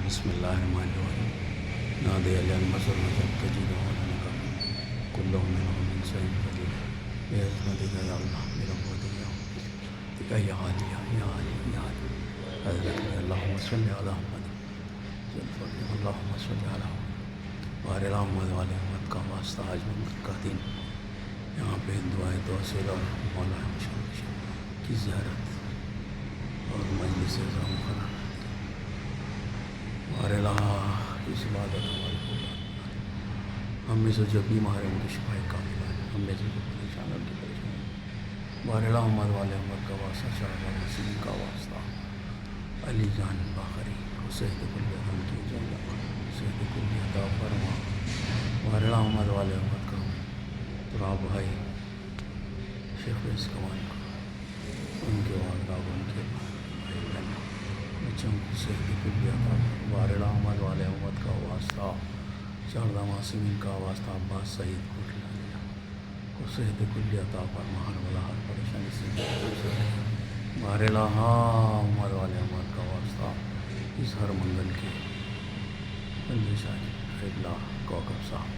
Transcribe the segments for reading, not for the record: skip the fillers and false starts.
बिस्मिल्लाहिर्रहमानिर्रहीम नादे अल मसर मजब तजीद का कुल्लो मिन सैन कदीर बेअज़मतिका या अल्लाह बिरहमतिका तिका या अली या अली या अली हज़रत अल्लाहुम्मा सल्लि अला मुहम्मद अल्लाहुम्मा सल्लि अला वाले अहमद वाले अहमद का वास्ता आज मंगल का दिन यहाँ पे दुआएं तौसील और मौला की ज़ियारत और मजलिस ज़ाम कराना हमारे इस इबादत हमारे को हम में से जब भी हमारे उनकी शिफाई कामिल है, हम में से जो परेशान उनकी परेशानी हमारे अहमद वाले अहमद का वास्ता शाह वसीम का वास्ता अली जान बाखरी हुसैन कुल्ली हम की जन्नत हुसैन कुल्ली अता फरमा हमारे अहमद वाले अहमद का तुरा भाई शेख इस कमान को उनके वालदा उनके भाई बहन बच्चों को सेहत कुल्ली अता वारिल अहमद वाले अहमद का वास्ता शारदा मासूमिन का वास्ता अब्बास सईद कोटला को सेहत कुल्ली अता फरमा हर वाला हर परेशानी से वारिल अहमद वाले अहमद का वास्ता इस हर मंगल के बंदिशाह क़िबला कौकब साहब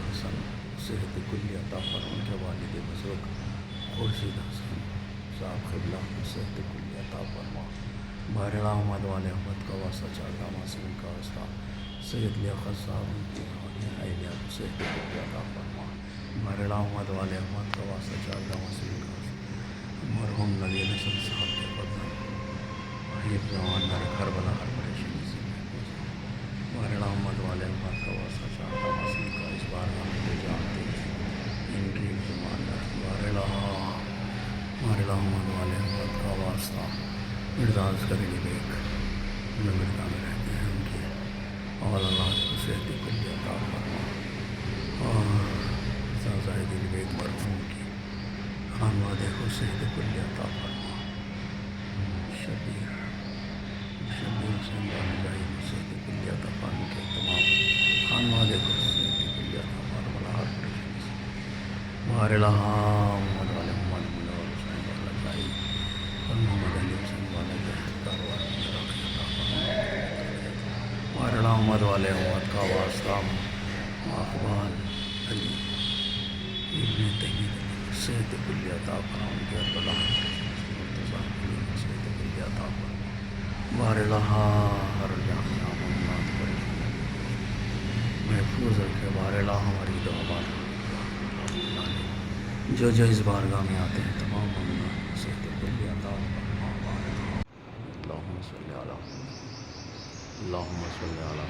हसन सेहत कुल्ली अता फरमा उनके वालिद बुज़ुर्ग खुर्शीद हसन साहब क़िबला सेहत कुल्ली अता फरमा वारिल अहमद वाले अहमद का वास्ता शारदा मासूमिन का वास्ता सैयद लियाक़त साहब उनकी अहलिया को सेहत कुल्ली अता फरमा वारिल अहमद वाले अहमद का वास्ता शारदा मासूमिन का मरहूम नबी हसन साहब के बदन वही जवान करबला हर परेशानी से वारिल अहमद वाले अहमद का वास्ता शारदा मासूमिन का इस बार हम ले जानते हैं इनकी ज़ुबान वारिल अहमद वाले अहमद का वास्ता मिर्ज़ाज करीब एक मिर्ज़ा में रहते हैं उनके और अल्लाह को सेहत कुल्ली अता फरमा और ज़ाहिद बेग मरहूम की खानवादे को सेहत कुल्ली अता फरमा शबीर हुसैन जाहिद को सेहत कुल्ली अता फरमा के तमाम खानवादे को सेहत कुल्ली अता फरमा हर परेशानी से वारिल अहमद वाले मोहम्मद मुनव्वर हुसैन वाला जाहिद और मोहम्मद अली हुसैन वाले वारिल अहमद वाले अहमद का वास्ता अकबाल अली इब्न तैयब सेहत कुल्ली अता फरमा उनके अरबला सेहत कुल्ली अता फरमा वारिल हर जहाँ महफूज रखे वारिल हमारी दुआ जो इस बारगाह में आते हैं तमाम ममना सेहत कुल्ली अता फरमा अल्लाहुम्मा सल्लि अला अल्लाहुम्मा सल्लि अला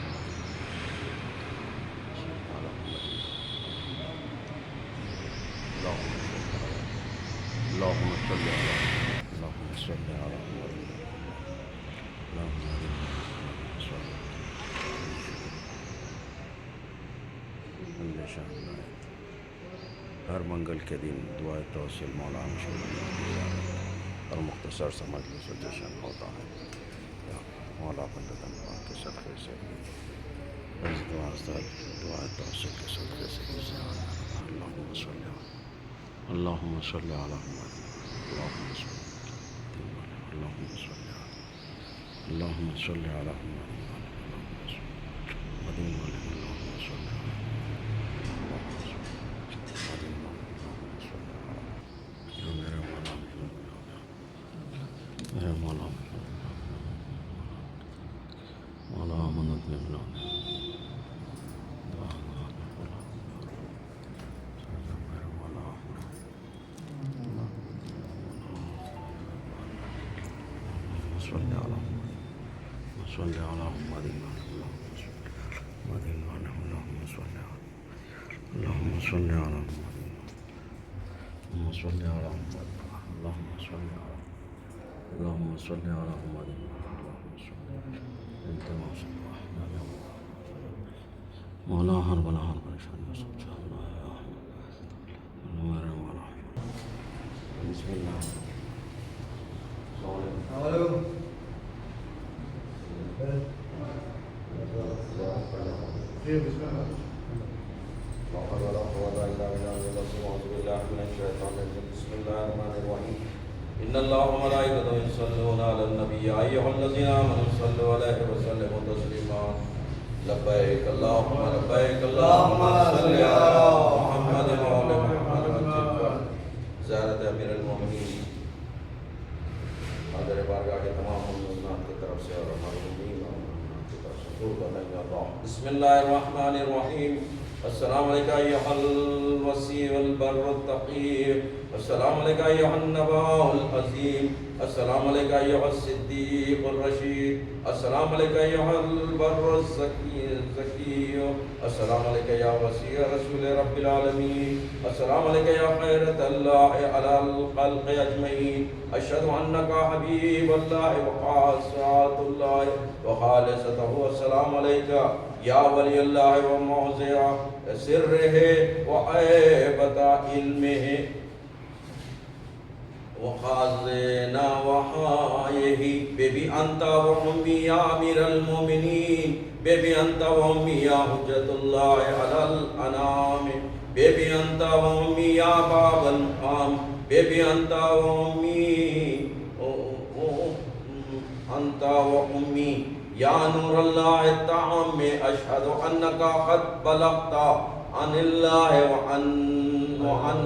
अल्लाहुम्मा सल्लि अला अल्लाहुम्मा सल्लि अला हर मंगल के दिन दुआ तौसील मौला और मुख्तसर सा मजलिस व जश्न होता है मौला बंदतन के सदक़े से दुआ तौसील के सदक़े से अल्लाहुम्मा सल्लि अला अल्लाहुम्मा सल्लि अला मौला मन्नत में बुला सल्लि अला मुहम्मद अल्लाहुम्मा सल्लि अला मौला हर बला हर परेशानी बिस्मिल्लाह बिस्मिल्लाहिर्रहमानिर्रहीम इन्नल्लाह व मलाइकतहु युसल्लूना अलन नबी या अय्युहल्लज़ीना आमनू सल्लु अलैहि व सल्लिमू तस्लीमा लब्बैक अल्लाहुम्मा लब्बैक अल्लाहुम्मा सल्लि अला मुहम्मद व आलि मुहम्मद वज्जिल ज़ियारत अमीरुल मोमिनीन हाज़िर बारगाह के तमाम मुमिनीन की तरफ से और हमारे मुमिनीन और मुमिनात की तरफ से कबूल करने अल्लाह बिस्मिल्लाहिर्रहमानिर्रहीम अस्सलामु अलैका अय्युहल वसीउल बर्रुत तक़ी अस्सलामु अलैका अय्युहन नबाउल अज़ीम अस्सलामु अलैका अय्युहस सिद्दीक़ुर रशीद अस्सलामु अलैका अय्युहल बर्रुज़ ज़की अस्सलामु अलैका या वसी रसूल रब्बिल आलमीन अस्सलामु अलैका या खैरतल्लाहि अलल खल्क़ि अजमईन अशहदु अन्नका हबीबुल्लाहि व ख़ासतुल्लाहि व ख़ालिसतहु अस्सलामु अलैका या वलियल्लाहि व मौज़िअ सिर्रिहि व ऐबता इल्मिहि वखाज़ना वहायही बेबी अंता व उम्मी या अमीरल मोमिनीन बेबी अंता व उम्मी या हुज्जतुल्लाह अलल अनाम बेबी अंता व उम्मी या बाबल मुक़ाम बेबी अंता व उम्मी या नूरल्लाह ताम अशहदु अन्नका क़द बलग़ता अनिल्लाहि व अन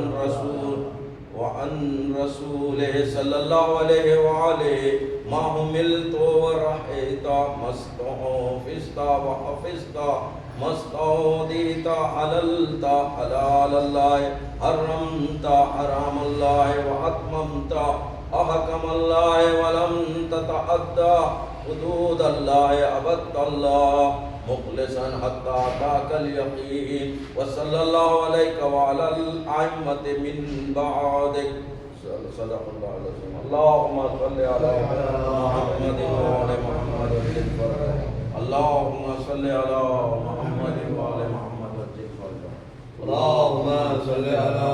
रसूल सल्लल्लाहु अलैहि व आलिहि मा हुमिलतु व रहैता मस्तौफिस्ता व हफिज़ता मस्तौदीता हललता हलालल्लाह हरमता हरामल्लाह व अतममता अहकमल्लाह व लम ततअद्दा हुदूदल्लाह अबदल्लाह मुखलिसन हत्ता ताकल यकीन व सल्लल्लाहु अलैका व अलल अइम्मति मिन बअदिक सदक़ल्लाहु अलैहि अल्लाहुम्मा सल्लि अला मुहम्मद व आलि मुहम्मद वज्जिल फरज अल्लाहुम्मा सल्लि अला मुहम्मद व आलि मुहम्मद वज्जिल फरज अल्लाहुम्मा सल्लि अला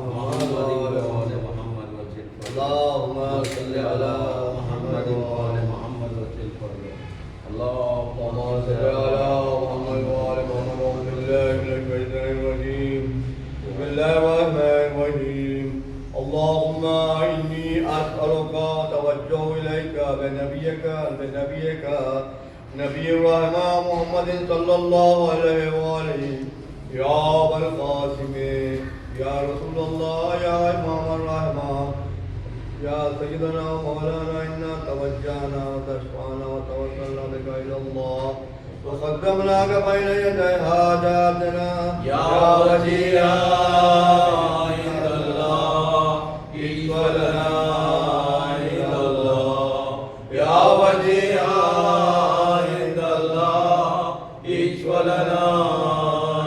मुहम्मद व आलि मुहम्मद वज्जिल फरज अल्लाहुम्मा सल्लि अला मुहम्मद व आलि मुहम्मद वज्जिल फरज अल्लाहुम्मा सल्लि अला اللهم إني أسألك توجه إليك بنبيك نبي الرحمة محمد صلى الله عليه وآله يا أبا القاسم يا رسول الله يا إمام الرحمة يا سيدنا مولانا إنا توجهنا وتشفعنا وتوسلنا بك إلى الله وقدمناك بين يدي حاجاتنا يا وجيها عند الله اشفع لنا عند الله يا وجيها عند الله اشفع لنا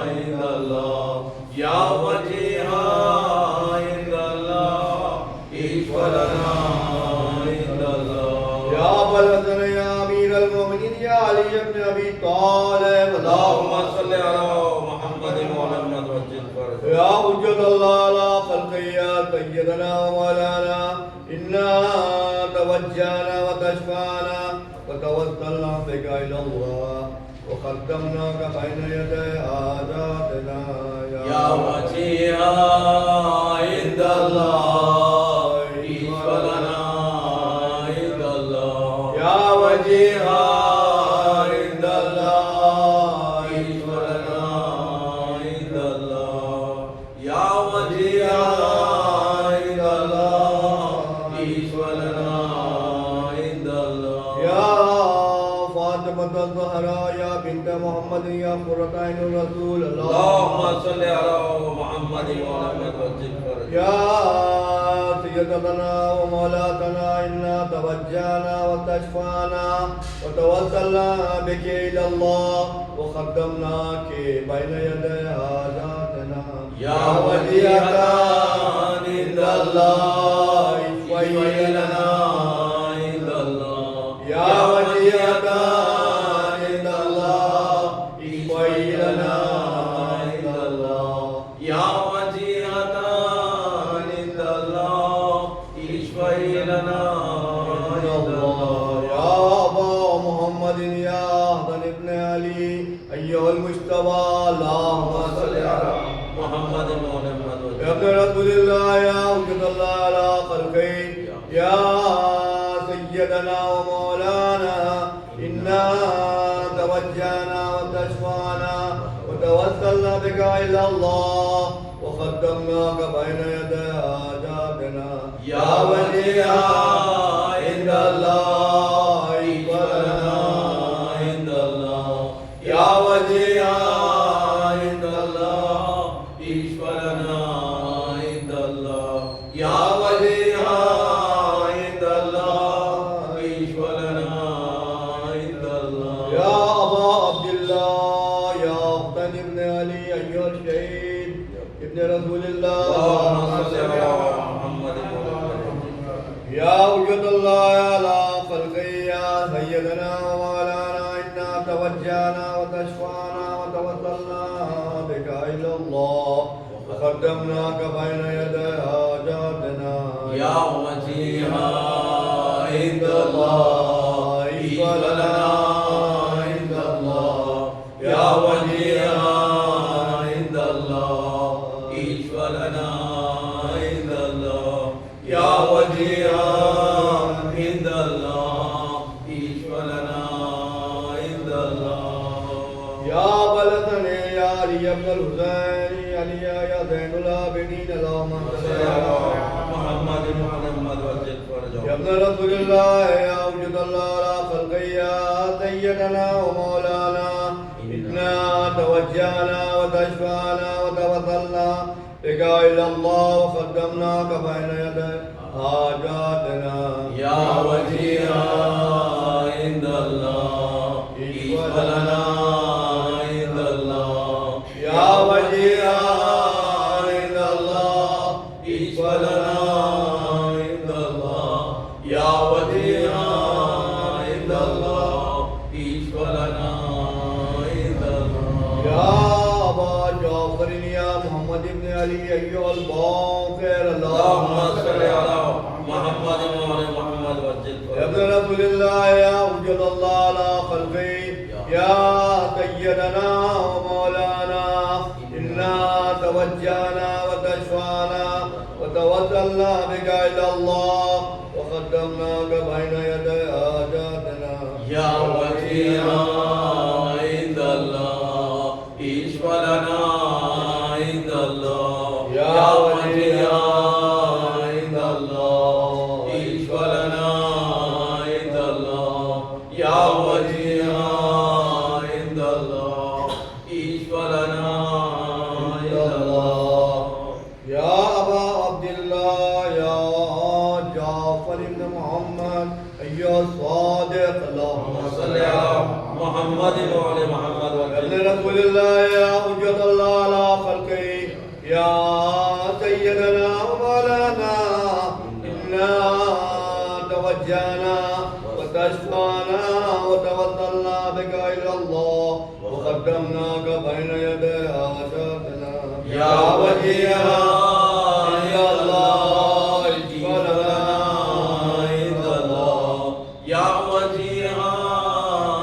عند الله يا وجيها عند الله اشفع لنا عند الله يا بلدنا يا أمير المؤمنين يا علي بن أبي طالب اللهم صل على محمد وعلى وجه الفرج يا حجة الله على خلقه يا سيدنا ومولانا إنا توجهنا وتشفعنا وتوسلنا بك إلى الله وقدمناك بين يدي حاجاتنا يا وجيها عند الله اشفع لنا عند الله يا وجيها عند الله اشفع لنا عند الله يا وجيها عند الله اشفع لنا عند الله يا فاطمة الزهراء يا بنت محمد يا قرة عين الرسول اللهم صل على محمد وعلى وجه الفرج يا سيدتنا ومولاتنا إنا توجهنا وتشفعنا وتوسلنا بك إلى الله وقدمناك بين يدي حاجاتنا يا وجيهة عند الله اشفعي لنا عند الله يا وجيهة عند الله اشفعي لنا عند الله يا وجيهة عند الله اشفعي لنا عند الله يا أبا محمد يا أحسن ابن علي أيها المجتبى اللهم صل على محمد وعلى يا ابن رسول الله يا وجد الله على خلقه يا إنا توجهنا وتشفعنا وتوسلنا بك إلى الله وقدمناك بين يدي حاجاتنا يا وجيها عند الله ولنا عند الله يا وجيها عند الله ईश्वरना عند الله يا وجيها عند الله ईश्वरना عند الله يا أبا عبد الله يا أختن ابن علي أيها الشهيد ابن رسول الله اللهم صل على محمد يا وجود الله على خلقه يا سيدنا ومولانا إنا توجهنا وتشفعنا وتوسلنا بك إلى الله وقدمناك بين يدي حاجاتنا يا وجيها عند الله ईश्वरना عند الله يا وجيها عند الله ईश्वरना عند الله يا وجيها عند الله ईश्वरना عند الله يا بلدني يا علي بن الحسين علي يا زين العابدين اللهم صل على محمد محمد وجل فرجه يا ابن رسول الله يا وجود الله على خلقه يا سيدنا ومولانا إنا توجهنا وتشفعنا وتوسلنا بك إلى الله وقدمناك بين يدي حاجاتنا يا وجيها عند الله ईश्वरना عند الله يا وجيها عند الله ईश्वरना عند الله يا وجيها عند الله ईश्वरना عند الله يا أبا جعفر يا محمد بن علي أيها الباقر اللهم اللهم صل على محمد وعلى محمد وجل يا ابن رسول الله يا وجود الله على خلقه يا سيدنا ومولانا إنا توجهنا وتشفعنا وتوسلنا بك إلى الله وقدمناك بين يدي حاجاتنا يا وجيها عند الله ईश्वरना عند الله يا वजीहा عند الله ईश्वरना عند الله يا वजीहा عند الله ईश्वरना عند الله يا أبا عبد الله يا جعفر بن محمد أيها الصادق اللهم صل على محمد وعلى محمد يا ابن وجل رسول الله يا حجة الله على خلقه يا سيدنا ومولانا إنا توجهنا وتشفعنا وتوسلنا بك إلى الله وقدمناك بين يدي حاجاتنا يا وجيها عند الله ईश्वरना عند الله يا وجيها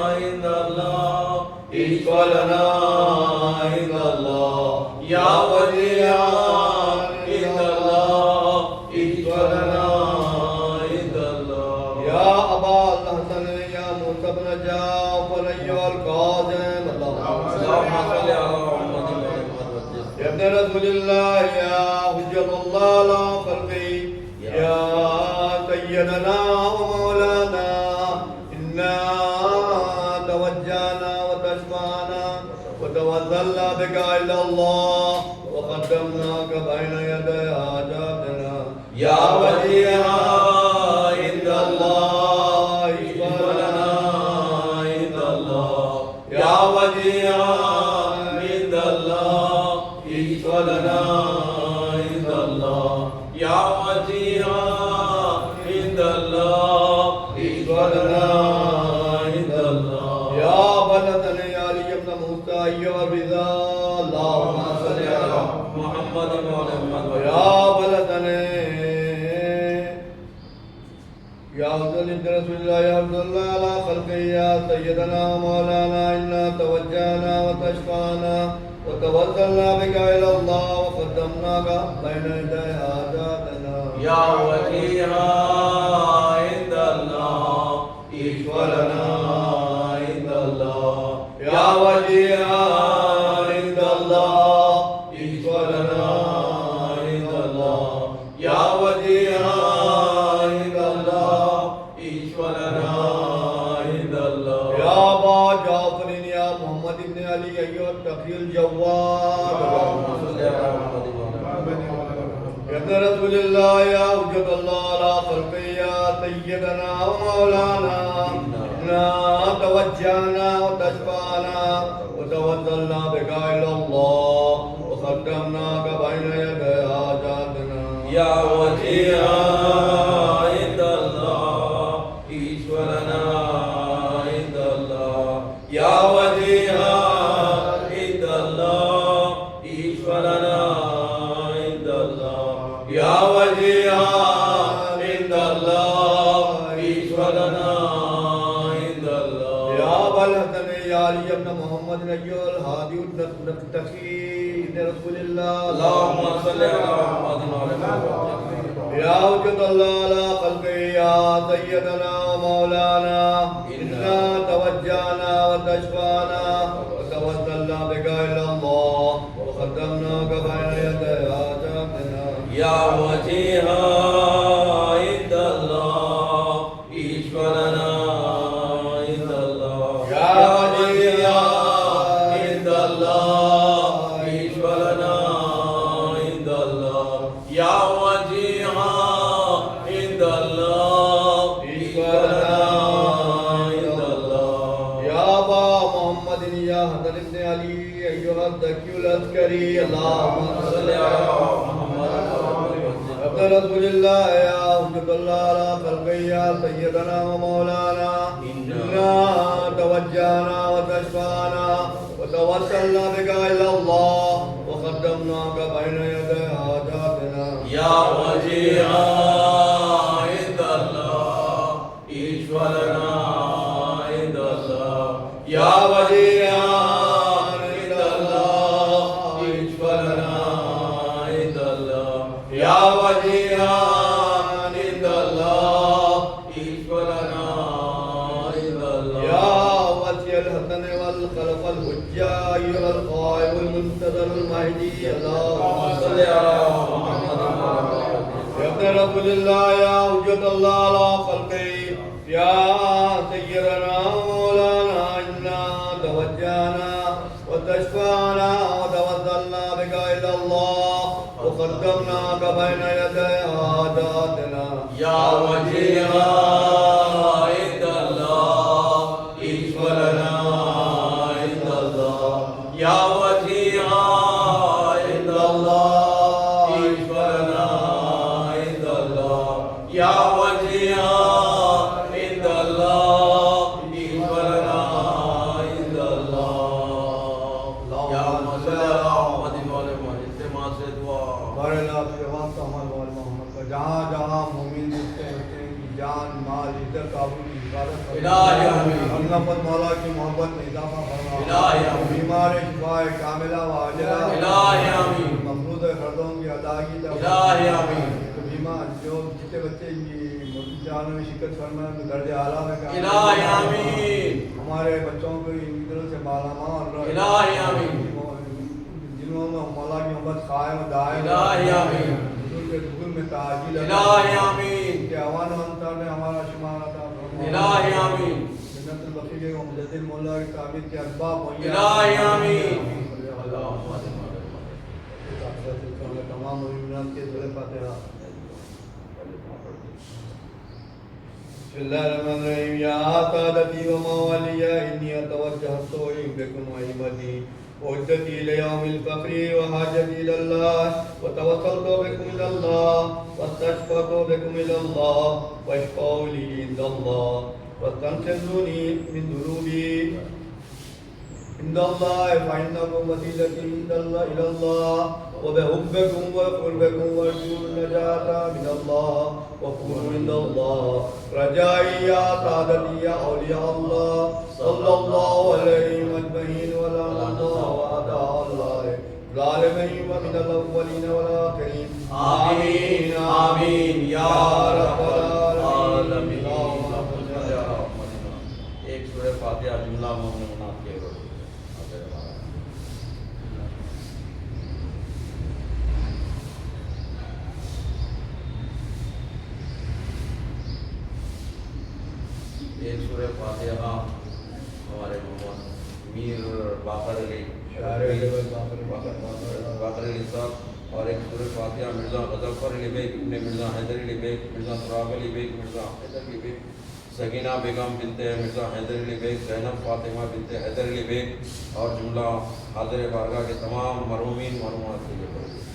عند الله ईश्वरना عند الله يا वजीहा عند الله ईश्वरना عند الله يا أبا الحسن يا موسى بن جعفر أيها القاسم اللهم اللهم صل على محمد وعلى محمد وجل يا ابن رسول الله يا حجة الله على خلقه يا سيدنا ومولانا إنا توجهنا وتشفعنا وتوسلنا بك إلى الله وقدمناك بين يدي حاجاتنا يا وجيها عند الله ईश्वरना عند الله يا वजीहा عند الله ईश्वरना عند الله يا वजीहा عند الله ईश्वरना عند الله يا بلدنا يا علي بن موسى أيها الرضا اللهم صل على محمد وعلى محمد يا بلدنا يا أفضل رسول الله يا عبد الله على خلقه يا سيدنا ومولانا إنا توجهنا وتشفعنا وتوسلنا بك إلى الله وقدمناك بين يدي حاجاتنا يا وجيها عند الله ईश्वरना अय्युहा तक़ियुल जव्वाद या रसूलल्लाह या हुज्जतल्लाह अला खल्क़ि या सय्यदना व मौलाना इन्ना तवज्जहना व तशफ़अना व तवस्सलना बिका इलल्लाह व क़द्दमनाका बैना यदै हाजातिना या वजीहा इंदल्लाह ईश्वरना इंदल्लाह या वजीहा इंदल्लाह ईश्वरना इंदल्लाह या वजीहा इंदल्लाह ईश्वरना इंदल्लाह या अबल हसन या अली इब्न मोहम्मद नय्युल हादी तक़ी रसूलल्लाह अल्लाहुम्मा सल्लि अला मुहम्मद व अला मुहम्मद या हुज्जतल्लाह अला खल्क़ि या सय्यदना व मौलाना इन्ना तवज्जहना व तशफ़अना व तवस्सलना बिका इलल्लाह व क़द्दमनाका बैना यदै हाजातिना या वजीहा इंदल्लाह ईश्वरना इंदल्लाह या वजीहा इंदल्लाह ईश्वरना इंदल्लाह या वजीहा इंदल्लाह ईश्वरना इंदल्लाह या अबा मोहम्मद या हसन इब्न अली अय्युहा ज़कियुल अस्करी अल्लाहुम्मा सल्लि अला मुहम्मद अब्द रसूलल्लाह या हुज्जतल्लाह अला खल्क़ि या सय्यदना व मौलाना इन्ना तवज्जहना व तशफ़अना व तवस्सलना बिका इलल्लाह व क़द्दमनाका बैना यदै हाजातिना या वजीहा इंदल्लाह ईश्वरना इंदल्लाह या वजीहा इंदल्लाह ईश्वरना इंदल्लाह या वजीहा इंदल्लाह ईश्वरना इंदल्लाह या वसीअल हसन वल खलफल हुज्जा अय्युहल क़ाइमुल मुंतज़रुल महदी अल्लाहुम्मा सल्लि अला मुहम्मद या रसूलल्लाह या हुज्जतल्लाह अला खल्क़ि या सय्यदना मौलाना इन्ना तवज्जहना व तशफ़अना व तवस्सलना बिका इलल्लाह व क़द्दमनाका बैना यदै हाजातिना या वजीहा इंदल्लाह ईश्वरना इंदल्लाह या वजीहा इंदल्लाह ईश्वरना इंदल्लाह या वजीहा इंदल्लाह ईश्वरना इंदल्लाह या मसल्ला मुहम्मद व अला मुहम्मद इत्तिमा से दुआ बारला फिवात अमल वाल मोहम्मद का जहाँ जहाँ मोमिन दिखते हैं उनकी जान माल इज्जत आबरू की हिफाजत फरमा। इलाही आमीन। अल्लाह पर मौला की मोहब्बत में इजाफा फरमा। इलाही आमीन। बीमार शिफाए कामिला व आजिला इलाही आमीन। मफरूज़ फर्जों की अदायगी तक इलाही आमीन। तो बीमार जो जितने बच्चे की जान में शिकत फरमा तो दर्ज आला में काम इलाही आमीन। हमारे बच्चों को इन दिलों से मालामाल रख। इलाही आमीन। जिन्हों में मौला की मोहब्बत कायम दायम इलाही आमीन। उनके दुखुल में ताजील इलाही आमीन। के आवान अंतर में हमारा शुमार अता फरमा। इलाही आमीन। जन्नतुल बक़ी के मुजद्दिद मौला के ताबीर के असबाब मुहैया इलाही आमीन। तमाम मुमिनात के सूरह फातिहा। बिस्मिल्लाहिर्रहमानिर्रहीम। या सादती व मवालिया इन्नी अतवज्जहतु इलैकुम अइमती वउद्दती लियौमिल फ़ख्री व हाजती इलल्लाह व तवस्सलतु बिकुम इलल्लाह वस्तशफ़अतु बिकुम इलल्लाह वशफ़ाउ ली इंदल्लाह वस्तनक़िज़ूनी मिन दुनूबी इंदल्लाह फ़इन्नकुम वसीलती इंदल्लाह इलल्लाह व बिहुब्बिकुम व क़ुर्बिकुम वअरजू नजाता मिनल्लाह व कुनु इंदल्लाह रजाई या सादती या औलिया अल्लाह सल्लल्लाहु अलैहि अजमईन व ला अल्लाह व अदा अल्लाह ज़ालिमीन व मिनल अव्वलीन वल आखिरीन आमीन आमीन या रब्बल आलमीन। एक सूरह फातिहा जुमला मुनात के एक सूरह फातिहा हमारे मोहम्मद मीर बाकर अली बाकर अली साहब और एक सूरत फातिहा मिर्ज़ा गज़फ़र अली बेग, इब्ने Mirza Haider Ali bag, Mirza Turab Ali bag, Mirza Haider Ali bag, Sagina बेगम बिनते मिर्ज़ा हैदर अली बेग, ज़ैनब फ़ातिमा बिनते हैदर अली बेग और जुमला हाज़िर बारगाह के तमाम मरहूमीन मरहूमात के लिए पढ़ेंगे।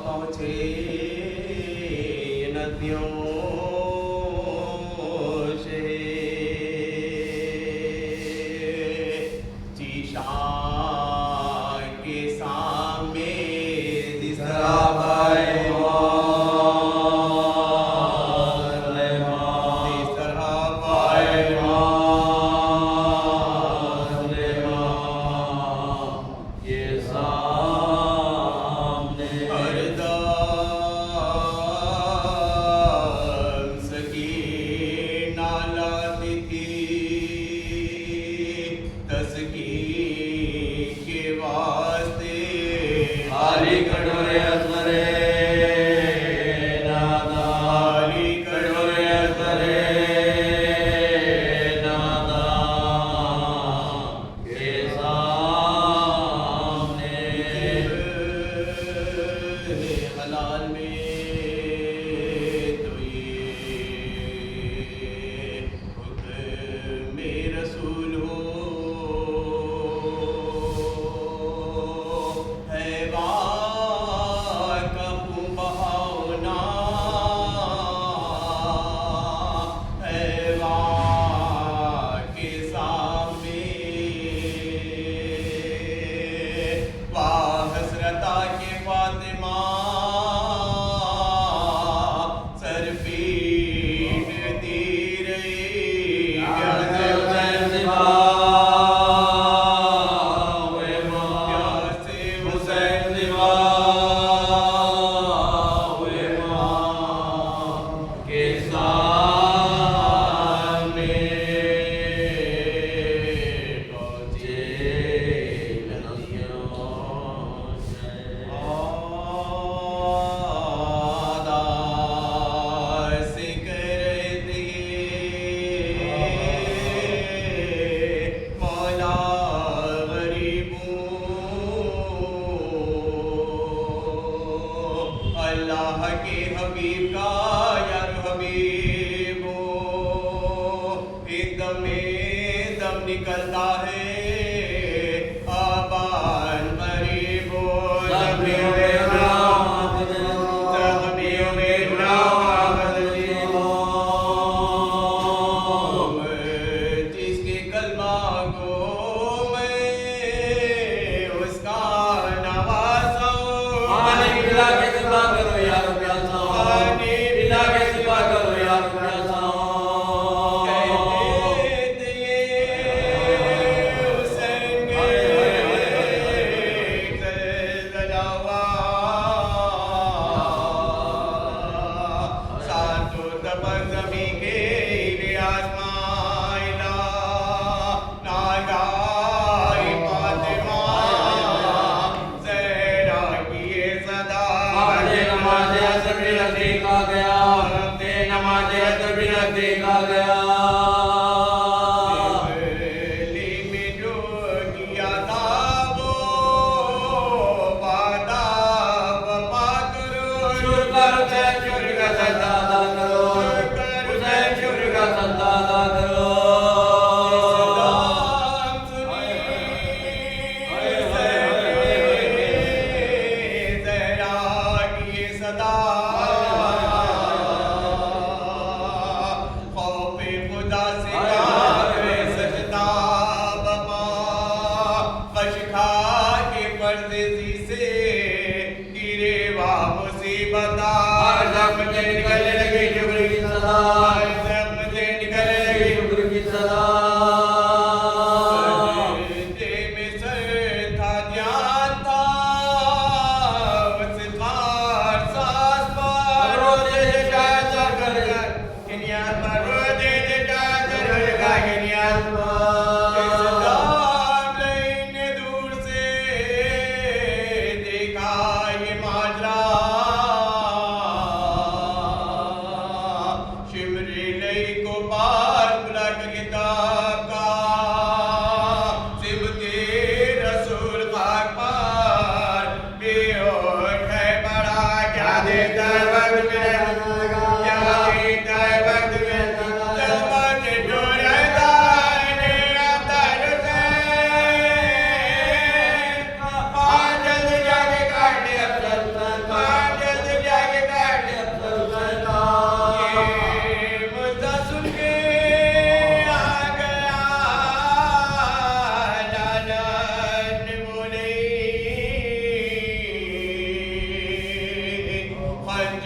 पहुँचे नदियों से शीशा के सामने दिसरा निकलता है आबाद गरीब जिसके कलमा को मैं उसका नवाज़ा करो यार करो यार देखा गया में जो किया था वो वादा वफा करो शुक्र का सदा करो शुक्र का सदा करो निकलने लगी शुक्र की सदा निकलने लगी शुक्र की सदा में सर था ध्यान था बस खार सास पर रोजे जाता कर किनियात पर रोजे जाता कर किनियात दूर से देखा ये माजरा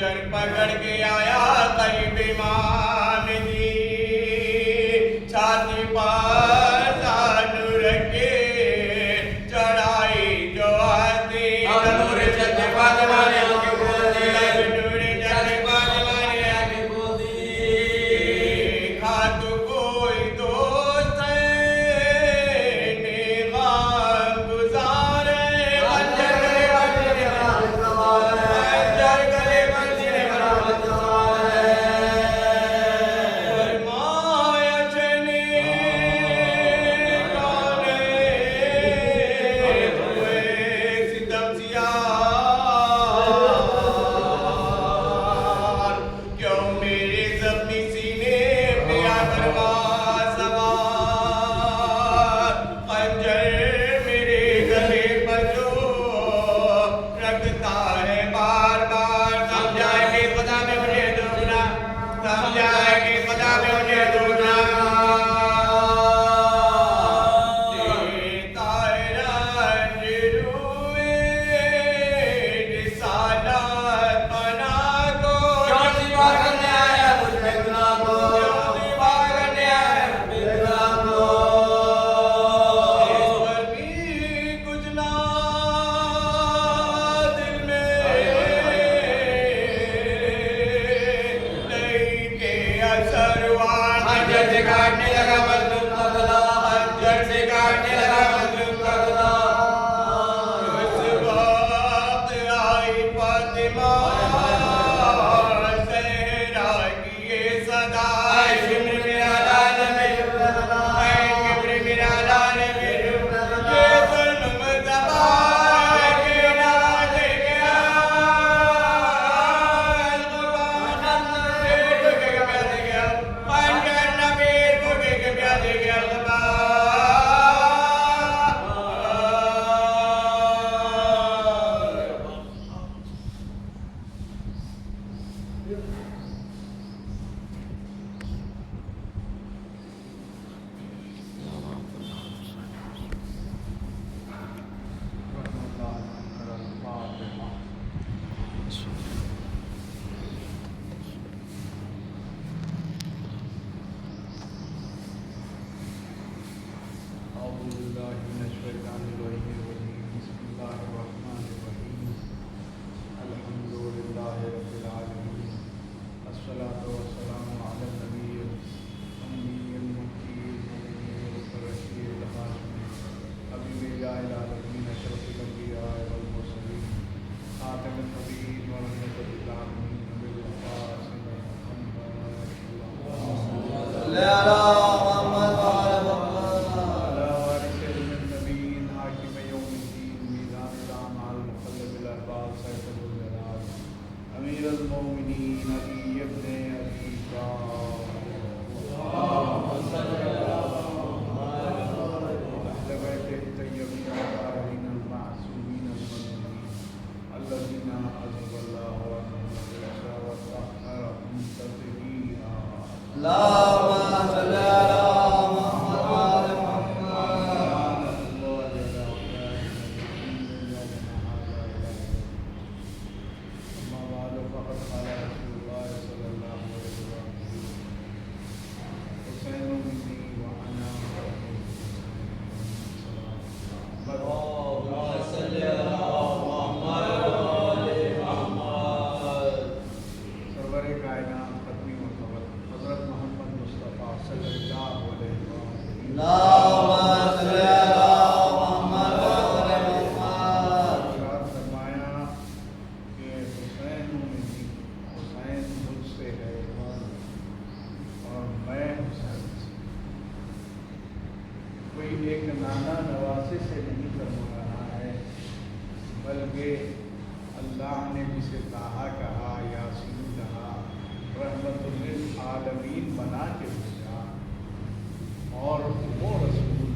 खंजर पकड़ के आया करीब इमाम जी, छाती पर तानू रखे चढ़ाई जो आती नूर चंद फातिमा ने आंखें खोल दी, नूर चंद फातिमा ने आंखें खोल दी। खातू कोई दोस्त है नेगाम गुजारे, खंजर गले बंधने खंजर गले बंधने फरमाया चने गाने हुए सितम ज़ियार, क्यों मेरे ज़ख्मी सीने पे आकरवा सवार, खंजर मेरे गले पर जो रखता है बार बार, समझाए कि खुदा में उन्हें ढूंढना, समझाए कि खुदा में उन्हें ढूंढना। देता है रंज रुए रिसालत बना को, क्यों सिवा करने आया मुझ पे गुनाह को, क्यों सिवा करने आया मुझ पे गुनाह को। इस पर भी कुछ ना दिल में नहीं के असर हुआ, खंजर से काटने लगा मजलूम का गला, खंजर से काटने लगा मजलूम का गला। उस वक्त आई फातिमा ज़हरा की ये सदा, ऐ शिम्र मेरा लाल मेरा, ऐ शिम्र मेरा लाल मेरा, ये ज़ुल्म ज़बान के नाज़ गया, खंजर नबीर को देख प्यार गया बल्कि अल्लाह ने जिसे ताहा कहा, यासीन कहा, रहमतुल्लिल आलमीन बना के भेजा। और वो रसूल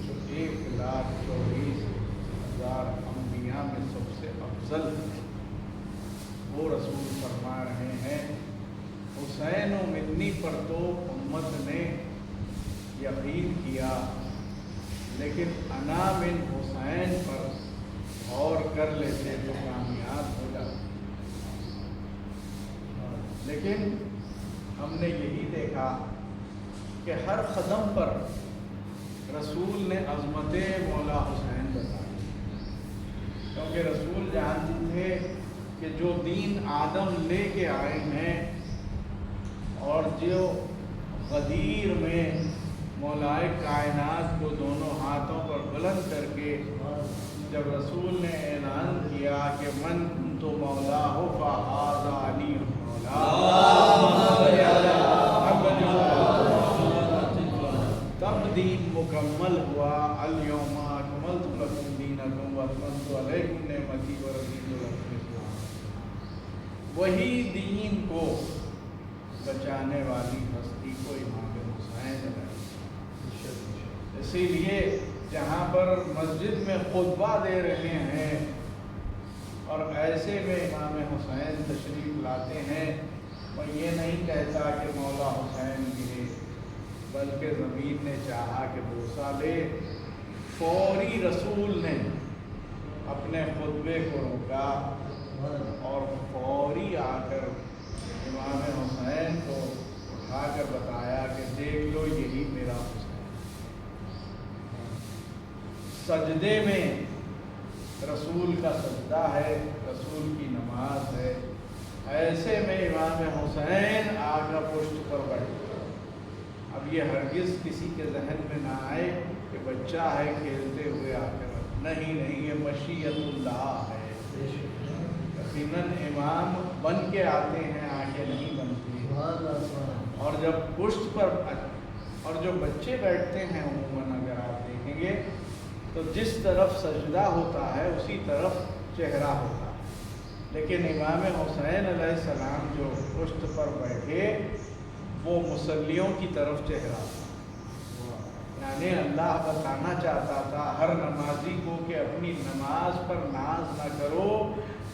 जो 1,24,000 अम्बिया में सबसे अफजल है, वो रसूल फरमा रहे हैं हुसैन व मिन्नी पर तो उम्मत ने यकीन किया, लेकिन अना मिन हुसैन पर और कर लेते तो कामयाब हो जाते। लेकिन हमने यही देखा कि हर कदम पर रसूल ने अज़मत मौला हुसैन बताई, क्योंकि रसूल जानते थे कि जो दीन आदम लेके आए हैं और जो गदीर में मौलाए कायनात को दोनों हाथों पर बुलंद करके जब रसूल ने ऐलान किया कि मन तो मौला हो फ़हाज़ा अली मौला, तब दीन मुकम्मल हुआ। अल-यौमा अकमलतु लकुम दीनकुम व अतममतु अलैकुम निअमती व रज़ीतु लकुम इस्लाम। वही दीन को बचाने वाली हस्ती को इमाम हुसैन है। इसीलिए जहाँ पर मस्जिद में खुतबा दे रहे हैं और ऐसे में इमाम हुसैन तशरीफ़ लाते हैं, मैं ये नहीं कहता कि मौला हुसैन गिरे, बल्कि ज़मीन ने चाहा कि बोसा ले। फौरी रसूल ने अपने खुतबे को रोका और फौरी आकर इमाम हुसैन को उठाकर बताया कि देख लो यही मेरा हुसैन। सजदे में रसूल का सजदा है, रसूल की नमाज है। ऐसे में इमाम हुसैन आकर पुष्ट पर बैठे। अब ये हरगिज़ किसी के जहन में ना आए कि बच्चा है खेलते हुए आकर, नहीं नहीं, ये मशीयतुल्लाह है। यकीनन इमाम बन के आते हैं, आके नहीं बनती। और जब पुष्ट पर और जो बच्चे बैठते हैं उमूमन अगर आप देखेंगे तो जिस तरफ सजदा होता है उसी तरफ चेहरा होता है, लेकिन इमाम हुसैन अलैहिस्सलाम जो पुष्ट पर बैठे वो मुसल्लियों की तरफ चेहरा था। यानी अल्लाह बताना चाहता था हर नमाजी को कि अपनी नमाज पर नाज न करो,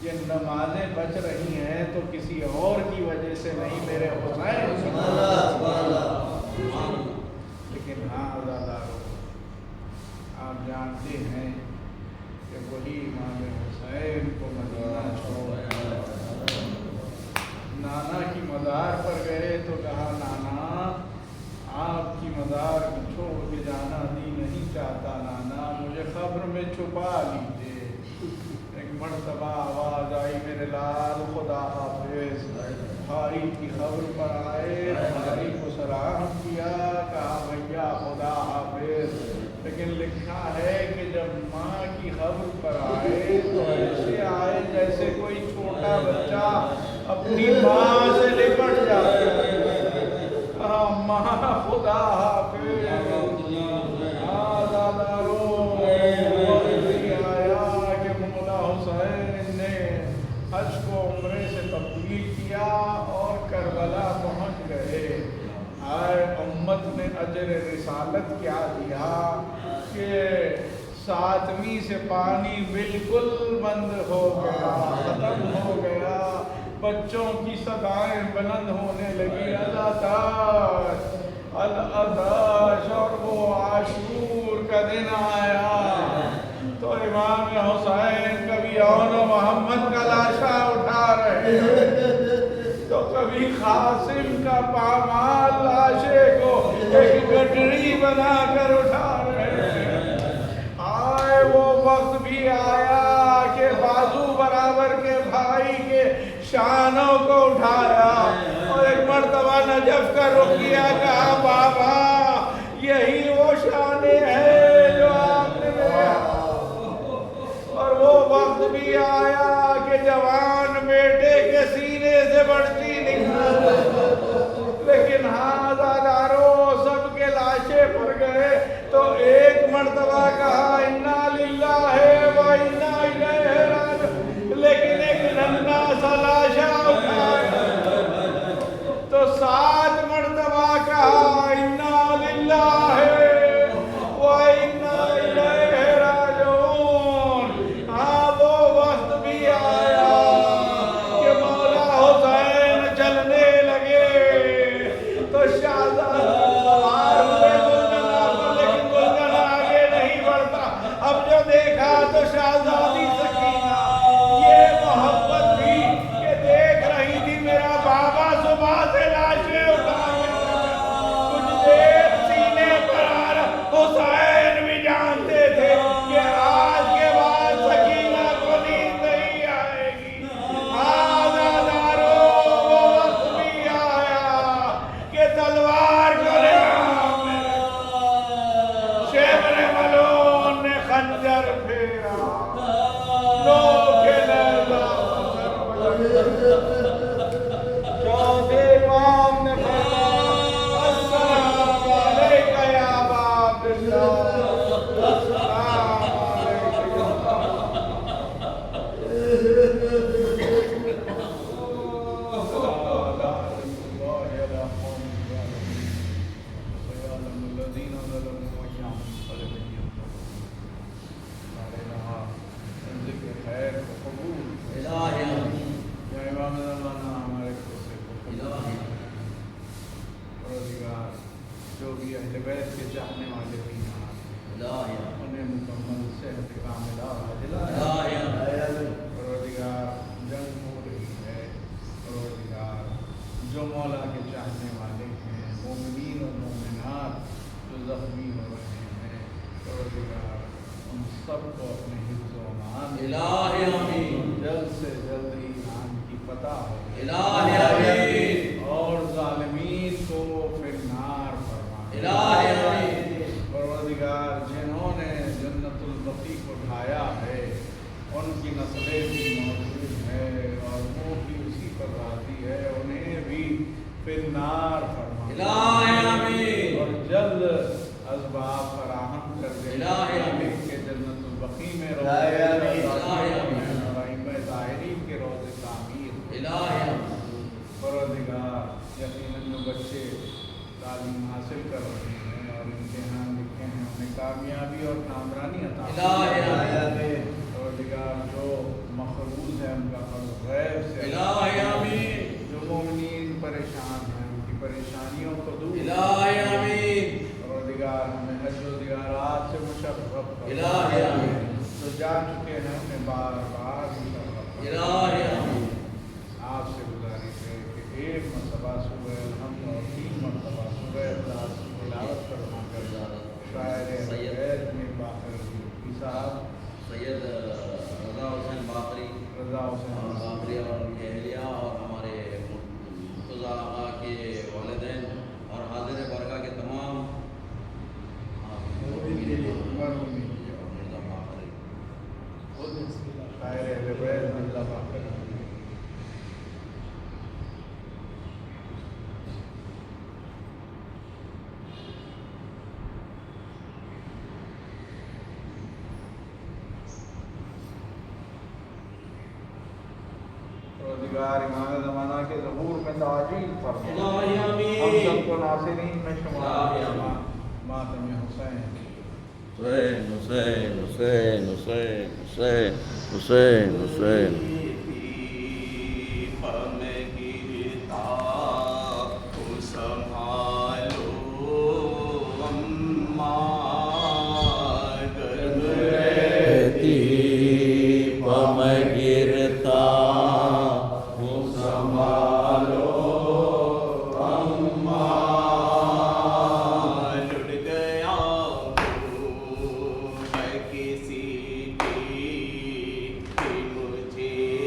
ये नमाजें बच रही हैं तो किसी और की वजह से नहीं, मेरे हुसैन। लेकिन हाँ आज़ादारों, आप जानते हैं कि वही इमाम हुसैन को मदीना छोड़ नाना की मज़ार पर गए तो कहा, नाना आपकी मज़ार को छोड़ के जाना दी नहीं चाहता, नाना मुझे क़ब्र में छुपा लीजिए। एक मरतबा आवाज़ आई, मेरे लाल खुदा हाफ़िज़। भाई की क़ब्र पर आए, भाई को सलाम किया, कहा भैया खुदा हाफ़िज़। लेकिन लिखा है कि जब माँ की क़ब्र पर आए तो ऐसे आए जैसे कोई छोटा बच्चा अपनी माँ से लिपट जाता है। माँ खुदा हाफ़िज़। आया कि मौला हुसैन ने हज को उम्रे से तब्दील किया और करबला पहुँच गए। आए उम्मत ने अजर रिसालत क्या दिया कि 7वीं से पानी बिल्कुल बंद हो गया, ख़त्म हो गया। बच्चों की सदाएं बुलंद होने लगी, अज़ाताश अल-अज़ाश, और वो आशूर का दिन आया तो इमाम हुसैन कभी औन मोहम्मद का लाशा उठा रहे तो कभी कासिम का पामाल लाशे को एक गठरी बनाकर उठा रहे हैं। आए वो वक्त भी आया कि बाजू बराबर के भाई के शानों को उठाया और एक मर्तबा नजफ का रुख किया, कहा बाबा यही वो शाने हैं जो आपने मेरे। और वो वक्त भी आया कि जवान बेटे के सीने से बढ़ती निकली, लेकिन हाँ आज़ादारों सबके लाशे पर गए तो एक मर्तबा कहा इन्ना लिल्लाहि व इन्ना इलैहि राजिऊन, लेकिन एक नन्हा सा लाशा उठाया तो 7 मर्तबा कहा इन्ना लिल्लाहि व इन्ना इलैहि राजिऊन। हाँ वो वक्त भी आया कि मौला हुसैन चलने लगे तो शाहज़ादा सवार हुए दुल्हन पर, लेकिन दुल्हन आगे नहीं बढ़ता। अब जो देखा तो शाहज़ादी सकीना अता हो। इलाही आमीन। और ज़ालिमीन को फिन्नार फरमा। इलाही आमीन। परवरदिगार जिन्होंने जन्नतुल बकी को ढाया है उनकी नस्लें भी मौजूद है और वो भी उसी पर राजी है, उन्हें भी फिन्नार फरमा। इलाही आमीन। और जल्द असबाब फराहम कर दे इलाही आमीन। के जन्नतुल बकी में इलाही आमीन। इलाही आमीन। ज़ाहिरीन के रोज़े तामीर। इलाही आमीन। परवरदिगार यकीनन जो बच्चे तालीम हासिल कर रहे हैं और इम्तिहान लिखे हैं उन्हें कामयाबी और कामरानी अता इलाही फरमा। आमीन। परवरदिगार जो मखरूज है उनका फर्ज गैब से इलाही आमीन। जो मोमिनीन परेशान हैं उनकी परेशानियों को दूर इलाही आमीन। परवरदिगार हमें हज व ज़ियारत से मुशर्रफ कर। इलाही आमीन। जो जा चुके हैं उन्हें बार बार मुशर्रफ कर। इलाही आमीन। आपसे गुजारिश है कि एक मरतबा सूरह अल-हम्द और 3 मरतबा सूरह इखलास की तिलावत फरमा कर शायर सैयद में बाकर साहब सैयद रज़ा हुसैन बाकरी रज़ा हुसैन बाकरी और उनके अहलिया और हमारे मुर्तज़ा आगा के वालिदैन और हाजिर बरका के तमाम मरहूमी मिर्ज़ा बाकरी शायर अहले बैत मिर्ज़ा बाकर। परवरदिगार इमाम ज़माना के ज़हूर में ताजील फरमा। इलाही आमीन। हम सबको नासिरीन में शुमार इलाही फरमा। आमीन। मातम हुसैन। हुसैन हुसैन हुसैन हुसैन हुसैन हुसैन हुसैन गिरता किसी की मुझे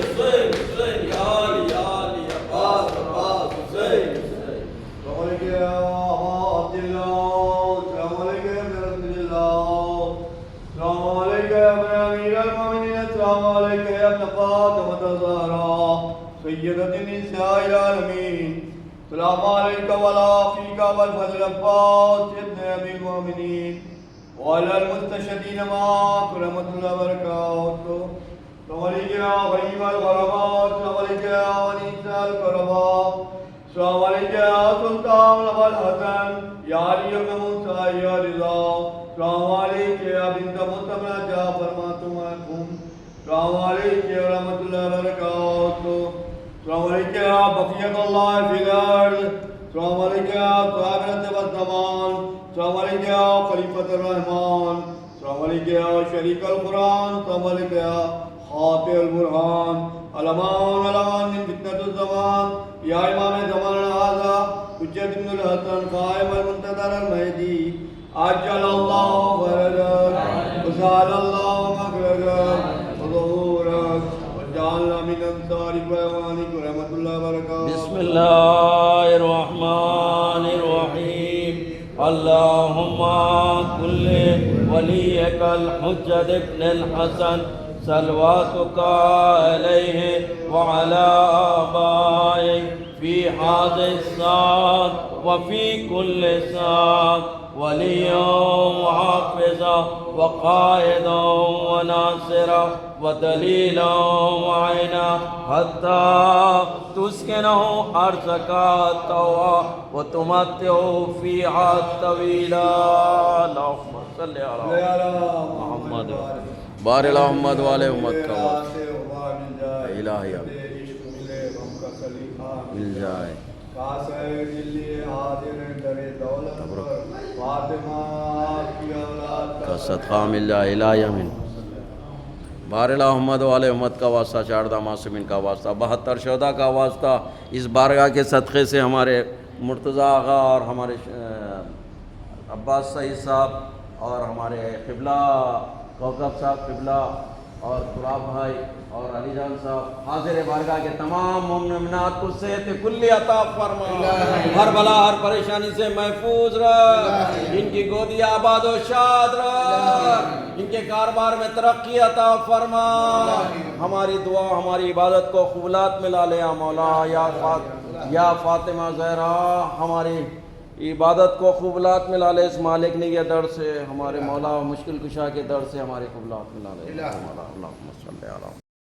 हुसैन हुसैन या अली अब्बास अब्बास हुसैन हुसैन सय्यदत निसाइल आलमीन सलाम अलैका वला फीका वल फजल अब्बास इब्न अमीर मोमिनीन वअलल मुस्तशदीन मा रहमतुल्लाहि व बरकातहू सलाम गरीबल गरबा सलाम वनीसाल करबा सलाम सुल्तान अबुल हसन या अली इब्न मूसा या रिजा सलाम या बिन्त मुस्तफा जाफर मातुमकुम सलाम अलैका रहमतुल्लाहि व बरकातहू सलाम अलैका बक़ियतुल्लाह फिल अर्ज़ सलाम अलैका ताबिरत व ज़मान सलाम अलैका खलीफतुर रहमान सलाम अलैका शरीकल कुरान सलाम अलैका खातिल बुरहान अलमान अलमान मिन फितनतुज़ ज़मान या इमाम ज़मान हाज़ा हुज्जत इब्नुल हसन क़ाइम अल मुंतज़र अल महदी अज्जलल्लाहु फरजक वज़ालल्लाहु मग़रजक वज़हूरक वजअलना मिन अंसारिक व अवानिक रहमतुल्लाहि व बरकातहू बिस्मिल्लाहिर्रहमानिर्रहीम अल्लाहुम्मा कुल्ले वलियकल हुज्जत इब्नुल हसन सलवातुका अलैहि व अला आबाई फी हाज़िस सात व फी कुल्लि सात वलिय्यन व हाफ़िज़ा व क़ाइदन व नासिरा व दलीलन व ऐना हत्ता तुस्किनहु अर्ज़का तवा व तुमत्तिउ फ़ीहा तवीला अल्लाहुम्मा सल्लि अला मुहम्मद बारिक मोहम्मद वाले उम्मत का इलाही मिल जाए का सदका मिल जाए इलाही अमीन बारिक मोहम्मद वाले उम्मत का वास्ता चारदा मासूमिन का वास्ता 72 शहदा का वास्ता इस बारगाह के सदक़े से हमारे मुर्तज़ा आगा और हमारे अब्बास सईद साहब और हमारे क़िबला कौकब साहब क़िबला और गुलाब भाई और अलीजान साहब हाजिर बारगाह के तमाम मुमिनात को सेहत कुल्ली अता फरमा, हर बला हर परेशानी से महफूज रख, इनकी गोदियाँ आबाद व शाद रख, इनके कारोबार में तरक्की अता फरमा। हमारी दुआ हमारी इबादत को क़बूलात में ला ले मौला। या फातिमा ज़हरा हमारी इबादत को क़बूलात में ला ले इस मालिक ने के दर से, हमारे मौला मुश्किल कुशा के दर से हमारे क़बूलात में ला ले।